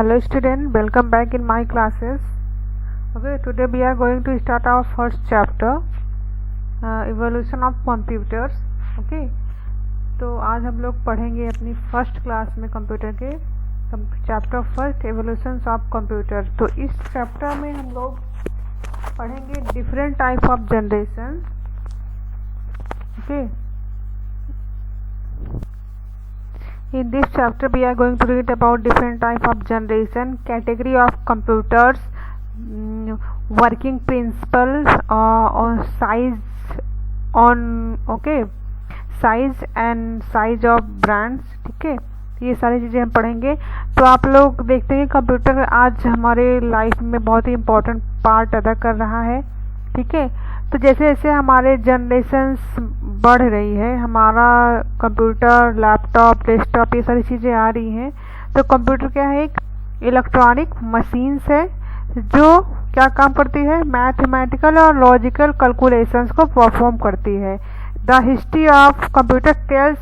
Hello student, welcome back in my classes. Okay, today we are going to start our first chapter, evolution of computers. Okay, तो आज हम लोग पढ़ेंगे अपनी first class में computer के chapter first evolution of computer. तो इस चैप्टर में हम लोग पढ़ेंगे different type of generation. Okay, in this chapter we are going to read about different type of generation, category of computers, working principles, on size and size of brands। ठीक है, ये सारी चीज़ें हम पढ़ेंगे। तो आप लोग देखते हैं कंप्यूटर आज हमारे लाइफ में बहुत ही इम्पोर्टेंट पार्ट अदा कर रहा है। ठीक है, तो जैसे जैसे हमारे जनरेशन्स बढ़ रही है, हमारा कंप्यूटर, लैपटॉप, डेस्कटॉप ये सारी चीज़ें आ रही हैं, तो कंप्यूटर क्या है? एक इलेक्ट्रॉनिक मशीन्स है जो क्या काम करती है? मैथमेटिकल और लॉजिकल कैलकुलेशंस को परफॉर्म करती है। The history of computer tells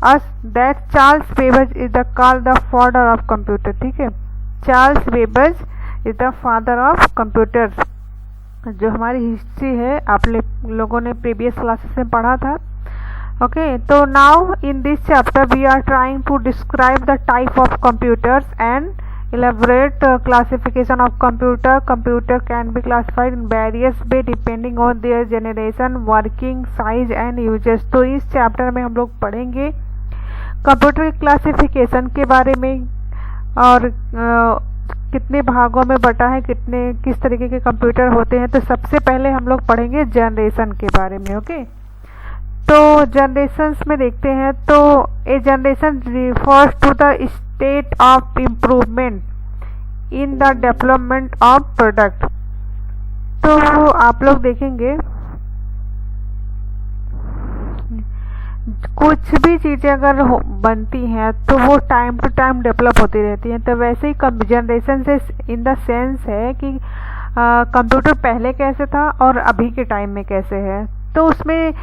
us that Charles Babbage is the called the father of computer. ठीक है, Charles Babbage is the father of computer. जो हमारी हिस्ट्री है आप लोगों ने प्रीवियस क्लासेस में पढ़ा था। ओके, तो now in this chapter we are trying to describe the type of computers and elaborate classification of computer can be classified in various way depending on their generation, working size and uses। तो इस chapter में हम लोग पढ़ेंगे computer की classification के बारे में और कितने भागों में बटा है, किस तरीके के कंप्यूटर होते हैं। तो सबसे पहले हम लोग पढ़ेंगे जनरेशन के बारे में। ओके, तो जनरेशन्स में देखते हैं तो a generation refers to the state of improvement in the development of product. तो आप लोग देखेंगे कुछ भी चीज़ें अगर बनती हैं तो वो टाइम टू टाइम डेवलप होती रहती हैं। तो वैसे ही जनरेशन से इन द सेंस है कि कंप्यूटर पहले कैसे था और अभी के टाइम में कैसे है, तो उसमें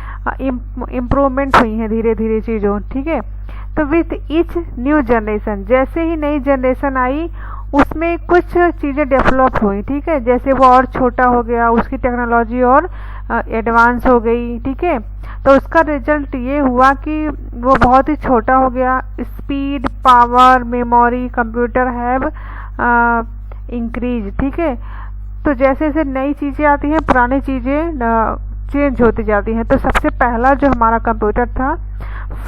इम्प्रूवमेंट हुई है धीरे धीरे चीज़ों। ठीक है, तो विथ ईच न्यू जनरेशन, जैसे ही नई जनरेशन आई उसमें कुछ चीज़ें डेवलप हुई। ठीक है, जैसे वो और छोटा हो गया, उसकी टेक्नोलॉजी और एडवांस हो गई। ठीक है, तो उसका रिजल्ट ये हुआ कि वो बहुत ही छोटा हो गया। Speed, power, memory, computer have increase. ठीक है, तो जैसे जैसे नई चीज़ें आती हैं पुरानी चीज़ें चेंज होती जाती हैं। तो सबसे पहला जो हमारा कंप्यूटर था,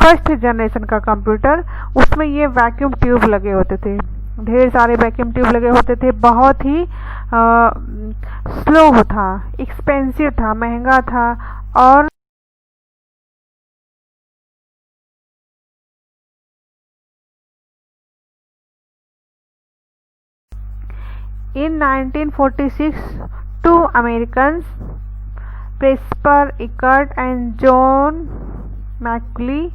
फर्स्ट जनरेशन का कंप्यूटर, उसमें ये वैक्यूम ट्यूब लगे होते थे, ढेर सारे वैक्यूम ट्यूब लगे होते थे। बहुत ही स्लो था, एक्सपेंसिव था, महंगा था। और in 1946 two Americans, Presper Eckert and John McLean,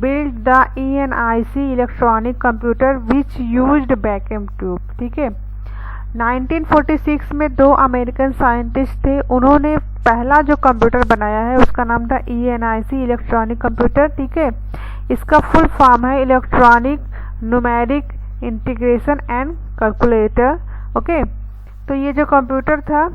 built the ENIC electronic computer which used vacuum tube। ठीक है, 1946 में दो अमेरिकन साइंटिस्ट थे, उन्होंने पहला जो कंप्यूटर बनाया है उसका नाम था ENIC इलेक्ट्रॉनिक कंप्यूटर। ठीक है, इसका फुल फॉर्म है electronic numeric integration and calculator. Okay, तो ये जो कंप्यूटर था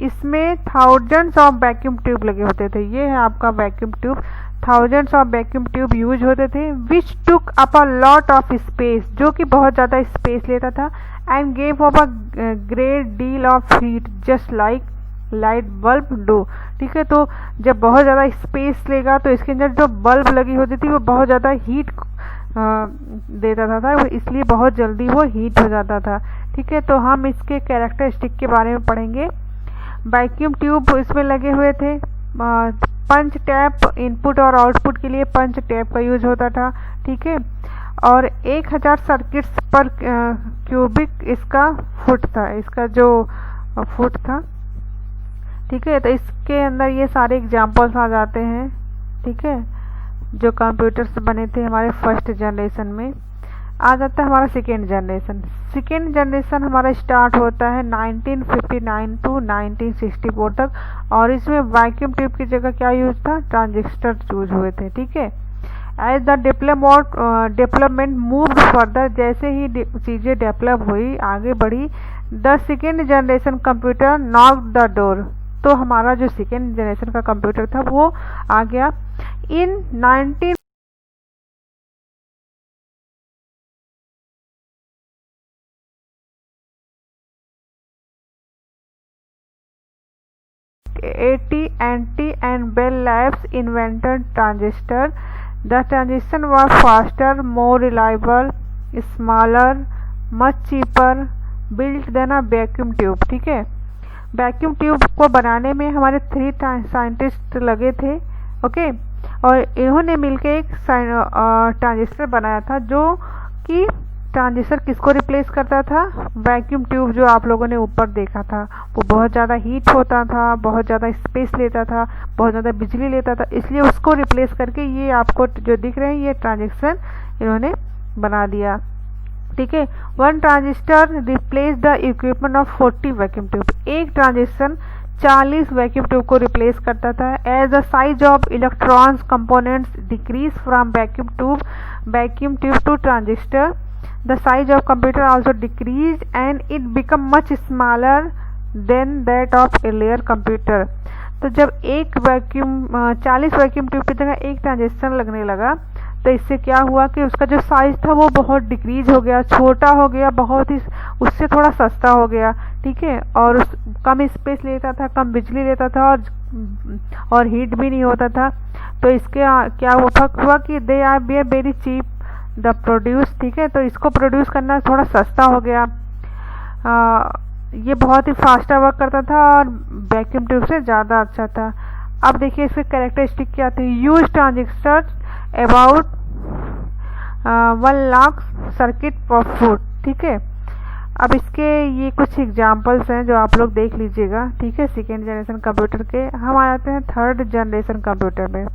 इसमें थाउजेंड्स ऑफ वैक्यूम ट्यूब लगे होते थे। ये है आपका vacuum tube, thousands of vacuum tube use होते थे। Which took up a lot of space, जो कि बहुत ज़्यादा स्पेस लेता था। And gave off a great deal of heat just like light bulb do. ठीक है, तो जब बहुत ज़्यादा स्पेस लेगा तो इसके अंदर जो बल्ब लगी होती थी वो बहुत ज़्यादा हीट देता था, इसलिए बहुत जल्दी वो हीट हो जाता था। ठीक है, तो हम इसके कैरेक्टरिस्टिक के बारे में पढ़ेंगे। वैक्यूम ट्यूब इसमें लगे हुए थे। पंच टैप, इनपुट और आउटपुट के लिए पंच टैप का यूज होता था। ठीक है, और 1000 सर्किट्स पर क्यूबिक इसका फुट था, इसका जो फुट था। ठीक है, तो इसके अंदर ये सारे एग्जाम्पल्स आ जाते हैं। ठीक है, जो कंप्यूटर्स बने थे हमारे फर्स्ट जनरेशन में। आ जाता है हमारा सेकेंड जनरेशन। सेकेंड जनरेशन हमारा स्टार्ट होता है 1959 टू 1964 तक, और इसमें वैक्यूम ट्यूब की जगह क्या यूज था? ट्रांजिस्टर यूज हुए थे। ठीक है, as the development moved further, जैसे ही चीज़ें डेवलप हुई, आगे बढ़ी, the second generation computer knocked the door, तो हमारा जो सेकेंड जनरेशन का कंप्यूटर था वो आ गया। इन 1980 AT and Bell Labs invented transistor. The transition was faster, more reliable, smaller, much cheaper, built than a vacuum tube। ठीक है, वैक्यूम ट्यूब को बनाने में हमारे 3 साइंटिस्ट लगे थे, ओके, और इन्होंने मिलके एक ट्रांजिस्टर बनाया था जो कि ट्रांजिस्टर किसको रिप्लेस करता था, वैक्यूम ट्यूब जो आप लोगों ने ऊपर देखा था। वो बहुत ज़्यादा हीट होता था, बहुत ज़्यादा स्पेस लेता था, बहुत ज़्यादा बिजली लेता था, इसलिए उसको रिप्लेस करके ये आपको जो दिख रहे हैं ये ट्रांजिस्टर इन्होंने बना दिया। ठीक है, one transistor replace the equipment of 40 vacuum tube. एक ट्रांजिस्टर 40 वैक्यूम ट्यूब को रिप्लेस करता था। As the size of electrons components decrease from vacuum tube to transistor, the size of computer also decreased and it become much smaller than that of earlier computer। तो जब 40 vacuum tube की जगह एक transistor लगने लगा तो इससे क्या हुआ कि उसका जो साइज था वो बहुत डिक्रीज हो गया, छोटा हो गया, बहुत ही उससे थोड़ा सस्ता हो गया। ठीक है, और कम स्पेस लेता था, कम बिजली लेता था, और हीट भी नहीं होता था। तो इसके क्या हुआ कि they are very cheap the produce. ठीक है, तो इसको प्रोड्यूस करना थोड़ा सस्ता हो गया। ये बहुत ही फास्टर वर्क करता था और वैक्यूम ट्यूब से ज़्यादा अच्छा था। अब देखिए इसके कैरेक्टरिस्टिक क्या थी। Use transistor about 1 lakh circuit पर फुट। ठीक है, अब इसके ये कुछ एग्जांपल्स हैं जो आप लोग देख लीजिएगा। ठीक है, सेकेंड जनरेशन कंप्यूटर के। हम आ जाते हैं थर्ड जनरेशन कंप्यूटर में।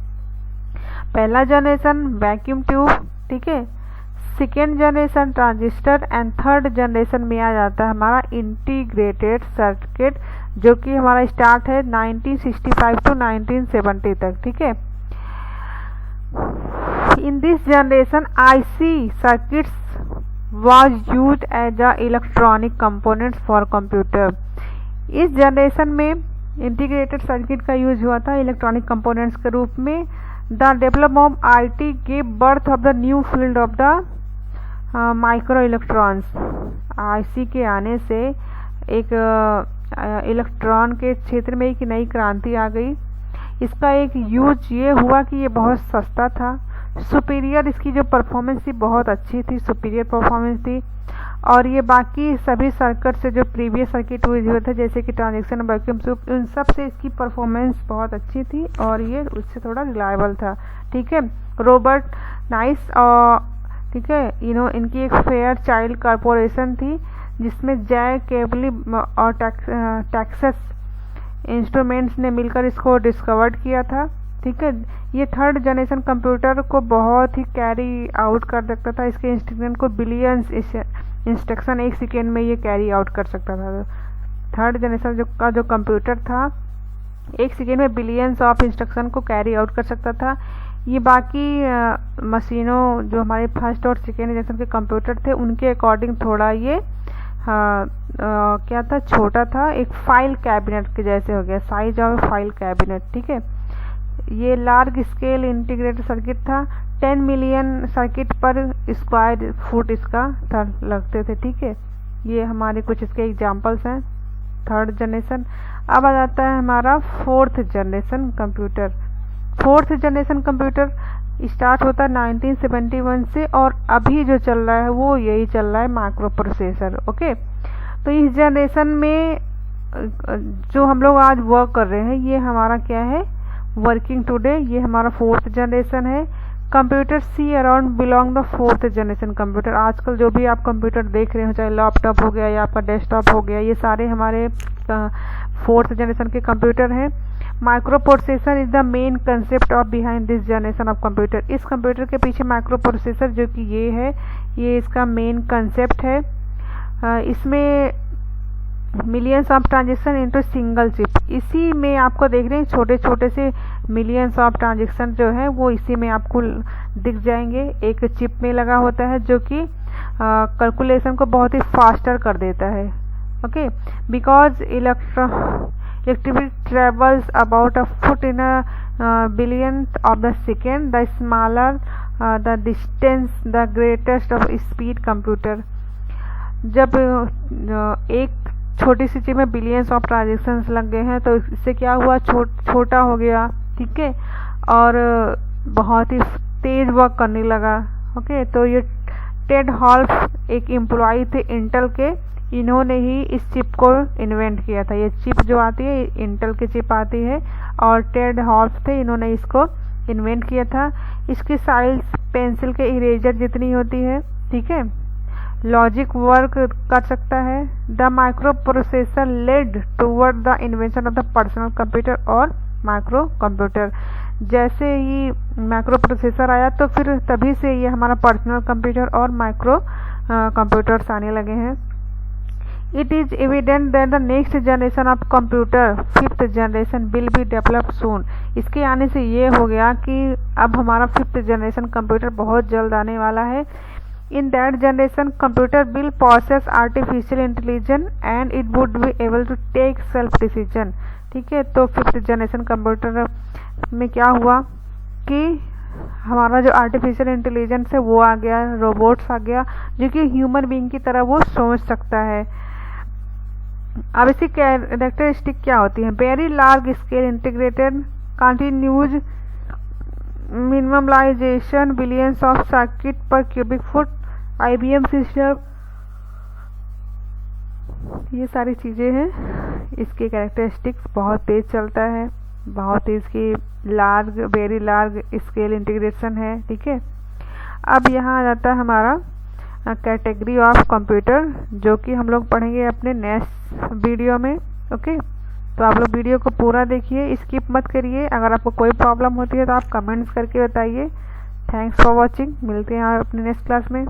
पहला जनरेशन वैक्यूम ट्यूब, ठीक है, second generation transistor and third generation में आ जाता है हमारा इंटीग्रेटेड सर्किट, जो कि हमारा स्टार्ट है 1965 टू 1970 तक। ठीक है, in this generation IC circuits was used as a electronic components for computer. इस जनरेशन में इंटीग्रेटेड सर्किट का यूज हुआ था इलेक्ट्रॉनिक कंपोनेंट्स के रूप में। The development of IT gave birth of the new field of the micro electrons. IC के आने से एक इलेक्ट्रॉन के क्षेत्र में एक नई क्रांति आ गई। इसका एक यूज ये हुआ कि ये बहुत सस्ता था, सुपीरियर, इसकी जो परफॉर्मेंस थी बहुत अच्छी थी, सुपीरियर परफॉर्मेंस थी, और ये बाकी सभी सर्किट से जो प्रीवियस सर्किट यूज हुए थे जैसे कि ट्रांजिस्टर, वैक्यूम ट्यूब, उन सब से इसकी परफॉर्मेंस बहुत अच्छी थी और ये उससे थोड़ा रिलायबल था। ठीक है, रॉबर्ट नाइस और ठीक है, इनकी एक फेयर चाइल्ड कॉरपोरेशन थी जिसमें जय केबली और टेक्सास इंस्ट्रूमेंट्स ने मिलकर इसको डिस्कवर्ड किया था। ठीक है, ये थर्ड जनरेशन कंप्यूटर को बहुत ही कैरी आउट कर सकता था। इसके इंस्ट्रूमेंट को बिलियंस इंस्ट्रक्शन 1 सेकेंड में ये कैरी आउट कर सकता था। थर्ड जनरेशन का जो कंप्यूटर था 1 सेकेंड में बिलियंस ऑफ इंस्ट्रक्शन को कैरी आउट कर सकता था। ये बाकी मशीनों जो हमारे फर्स्ट और सेकेंड जनरेशन के कंप्यूटर थे उनके अकॉर्डिंग थोड़ा ये क्या था, छोटा था, एक फाइल कैबिनेट के जैसे हो गया, साइज ऑफ फाइल कैबिनेट। ठीक है, ये लार्ज स्केल इंटीग्रेटेड सर्किट था, 10 मिलियन सर्किट पर स्क्वायर फुट इसका लगते थे। ठीक है, ये हमारे कुछ इसके एग्जांपल्स हैं थर्ड जनरेशन। अब आ जाता है हमारा fourth generation computer. Fourth generation computer start होता है 1971 से और अभी जो चल रहा है वो यही चल रहा है, माइक्रो प्रोसेसर। ओके, तो इस जनरेशन में जो हम लोग आज वर्क कर रहे हैं ये हमारा क्या है, वर्किंग टुडे, ये हमारा फोर्थ जनरेशन है। Computer see around belong the fourth generation computer. आजकल जो भी आप कंप्यूटर देख रहे हो, चाहे लैपटॉप हो गया या आपका डेस्कटॉप हो गया, ये सारे हमारे फोर्थ जनरेशन के कंप्यूटर हैं। Micro processor is the main concept of behind this generation of computer. इस कंप्यूटर के पीछे माइक्रो प्रोसेसर जो कि ये है, ये इसका मेन कंसेप्ट है। इसमें millions of transaction into single chip. इसी में आपको देख रहे हैं छोटे छोटे से मिलियंस ऑफ ट्रांजेक्शन जो है वो इसी में आपको दिख जाएंगे। एक चिप में लगा होता है जो कि कैलकुलेशन को बहुत ही फास्टर कर देता है। Okay, because electricity travels about a foot in a billionth of the second. The smaller the distance, the greatest of speed computer। जब एक छोटी सी चीज में बिलियंस ऑफ ट्रांजेक्शन्स लग गए हैं तो इससे क्या हुआ, छोटा हो गया, ठीक है, और बहुत ही तेज वर्क करने लगा। ओके, तो ये टेड हॉल्फ एक एम्प्लॉय थे इंटेल के, इन्होंने ही इस चिप को इन्वेंट किया था। ये चिप जो आती है इंटेल की चिप आती है और टेड हॉल्फ थे, इन्होंने इसको इन्वेंट किया था। इसकी साइज पेंसिल के इरेजर जितनी होती है, ठीक है, लॉजिक वर्क कर सकता है। The microprocessor led toward the invention of the personal computer और माइक्रो कंप्यूटर। जैसे ही माइक्रो प्रोसेसर आया तो फिर तभी से ये हमारा पर्सनल कंप्यूटर और माइक्रो कंप्यूटर्स आने लगे हैं। It is evident that the next generation of computer, 5th generation, will be develop soon. इसके आने से ये हो गया कि अब हमारा 5th जनरेशन कंप्यूटर बहुत जल्द आने वाला है। In that generation, computer will possess artificial intelligence and it would be able to take self decision। ठीक है, तो 5th जनरेशन कंप्यूटर में क्या हुआ कि हमारा जो आर्टिफिशियल इंटेलिजेंस है वो आ गया, रोबोट्स आ गया जो कि ह्यूमन बीइंग की तरह वो सोच सकता है। अब इसकी कैरेक्टरिस्टिक क्या होती है, very large scale integrated continues minimalisation, billions of circuit per cubic foot, IBM system, ये सारी चीज़ें हैं। इसके कैरेक्टरिस्टिक्स बहुत तेज चलता है, बहुत ही इसकी large, very large scale integration है, ठीक है। अब यहाँ आ जाता है हमारा कैटेगरी ऑफ कंप्यूटर, जो कि हम लोग पढ़ेंगे अपने नेक्स्ट वीडियो में। ओके, तो आप लोग वीडियो को पूरा देखिए, स्किप मत करिए। अगर आपको कोई प्रॉब्लम होती है तो आप कमेंट्स करके बताइए। थैंक्स फॉर वॉचिंग, मिलते हैं अपने नेक्स्ट क्लास में।